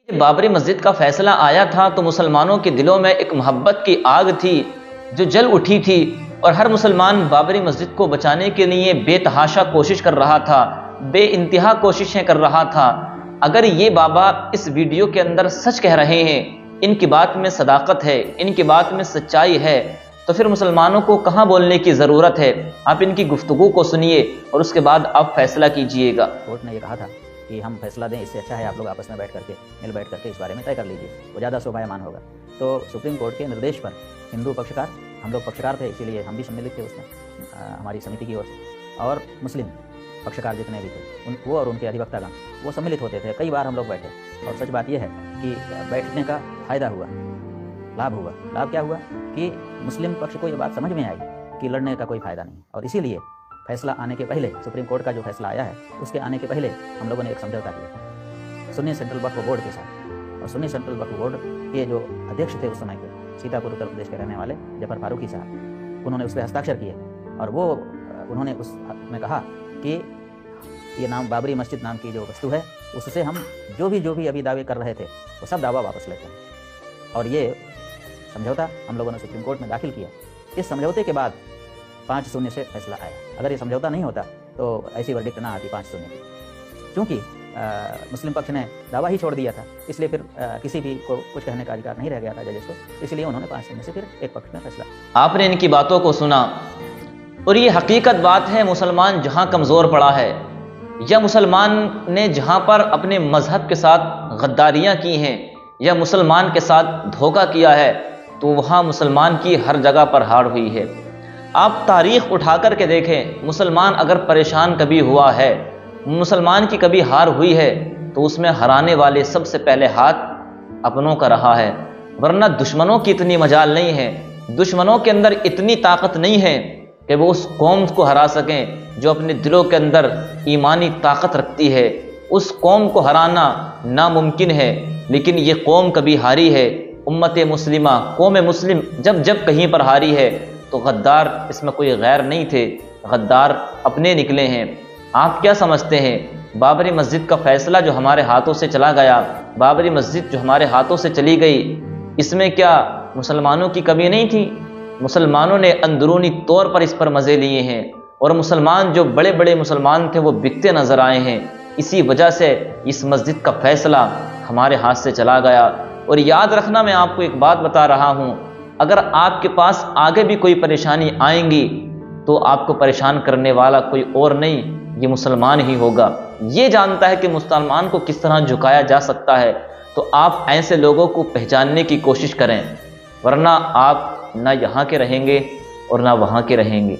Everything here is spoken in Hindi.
बाबरी मस्जिद का फैसला आया था तो मुसलमानों के दिलों में एक मोहब्बत की आग थी जो जल उठी थी और हर मुसलमान बाबरी मस्जिद को बचाने के लिए बेतहाशा कोशिश कर रहा था, बेइंतहा कोशिशें कर रहा था। अगर ये बाबा इस वीडियो के अंदर सच कह रहे हैं, इनकी बात में सदाकत है, इनकी बात में सच्चाई है, तो फिर मुसलमानों को कहाँ बोलने की ज़रूरत है। आप इनकी गुफ्तगू को सुनिए और उसके बाद आप फैसला कीजिएगा। कोर्ट ने ये कहा था कि हम फैसला दें, इससे अच्छा है आप लोग आपस में मिल बैठ करके इस बारे में तय कर लीजिए, वो ज़्यादा शोभायमान होगा। तो सुप्रीम कोर्ट के निर्देश पर हिंदू पक्षकार, हम लोग पक्षकार थे इसीलिए हम भी सम्मिलित थे उसमें हमारी समिति की ओर से, और मुस्लिम पक्षकार जितने भी थे वो और उनके अधिवक्तागण वो सम्मिलित होते थे। कई बार हम लोग बैठे और सच बात यह है कि बैठने का फ़ायदा हुआ, लाभ हुआ। लाभ क्या हुआ कि मुस्लिम पक्ष को ये बात समझ में आई कि लड़ने का कोई फ़ायदा नहीं, और इसीलिए फैसला आने के पहले, सुप्रीम कोर्ट का जो फैसला आया है उसके आने के पहले हम लोगों ने एक समझौता किया सुन्नी सेंट्रल वक्फ बोर्ड के साथ। और सुन्नी सेंट्रल वक्फ बोर्ड के जो अध्यक्ष थे उस समय के, सीतापुर उत्तर प्रदेश के रहने वाले जफर फारूकी साहब, उन्होंने उस पर हस्ताक्षर किए और वो उन्होंने उसमें कहा कि ये नाम बाबरी मस्जिद नाम की जो वस्तु है उससे हम जो भी अभी दावे कर रहे थे वो सब दावा वापस लेते हैं। और ये समझौता हम लोगों ने सुप्रीम कोर्ट में दाखिल किया। इस समझौते के बाद 5-0 से फैसला आया। अगर ये समझौता नहीं होता तो ऐसी वर्डिक्ट ना आती 5-0 की, क्योंकि मुस्लिम पक्ष ने दावा ही छोड़ दिया था, इसलिए फिर किसी भी को कुछ कहने का अधिकार नहीं रह गया था जजेस को, इसलिए उन्होंने 5-0 से फिर एक पक्ष में फैसला। आपने इनकी बातों को सुना और ये हकीकत बात है, मुसलमान जहां कमज़ोर पड़ा है या मुसलमान ने जहां पर अपने मजहब के साथ गद्दारियां की हैं या मुसलमान के साथ धोखा किया है, तो वहाँ मुसलमान की हर जगह पर हार हुई है। आप तारीख़ उठा कर के देखें, मुसलमान अगर परेशान कभी हुआ है, मुसलमान की कभी हार हुई है, तो उसमें हराने वाले सबसे पहले हाथ अपनों का रहा है। वरना दुश्मनों की इतनी मजाल नहीं है, दुश्मनों के अंदर इतनी ताकत नहीं है कि वो उस कौम को हरा सकें जो अपने दिलों के अंदर ईमानी ताकत रखती है। उस कौम को हराना नामुमकिन है, लेकिन ये कौम कभी हारी है। उम्मत मुस्लिमा, कौम मुस्लिम जब कहीं पर हारी है तो गद्दार इसमें कोई गैर नहीं थे, गद्दार अपने निकले हैं। आप क्या समझते हैं, बाबरी मस्जिद का फैसला जो हमारे हाथों से चला गया, बाबरी मस्जिद जो हमारे हाथों से चली गई, इसमें क्या मुसलमानों की कमी नहीं थी? मुसलमानों ने अंदरूनी तौर पर इस पर मज़े लिए हैं और मुसलमान जो बड़े बड़े मुसलमान थे वो बिकते नज़र आए हैं। इसी वजह से इस मस्जिद का फैसला हमारे हाथ से चला गया। और याद रखना, मैं आपको एक बात बता रहा हूँ, अगर आपके पास आगे भी कोई परेशानी आएंगी तो आपको परेशान करने वाला कोई और नहीं, ये मुसलमान ही होगा। ये जानता है कि मुसलमान को किस तरह झुकाया जा सकता है, तो आप ऐसे लोगों को पहचानने की कोशिश करें, वरना आप ना यहाँ के रहेंगे और ना वहाँ के रहेंगे।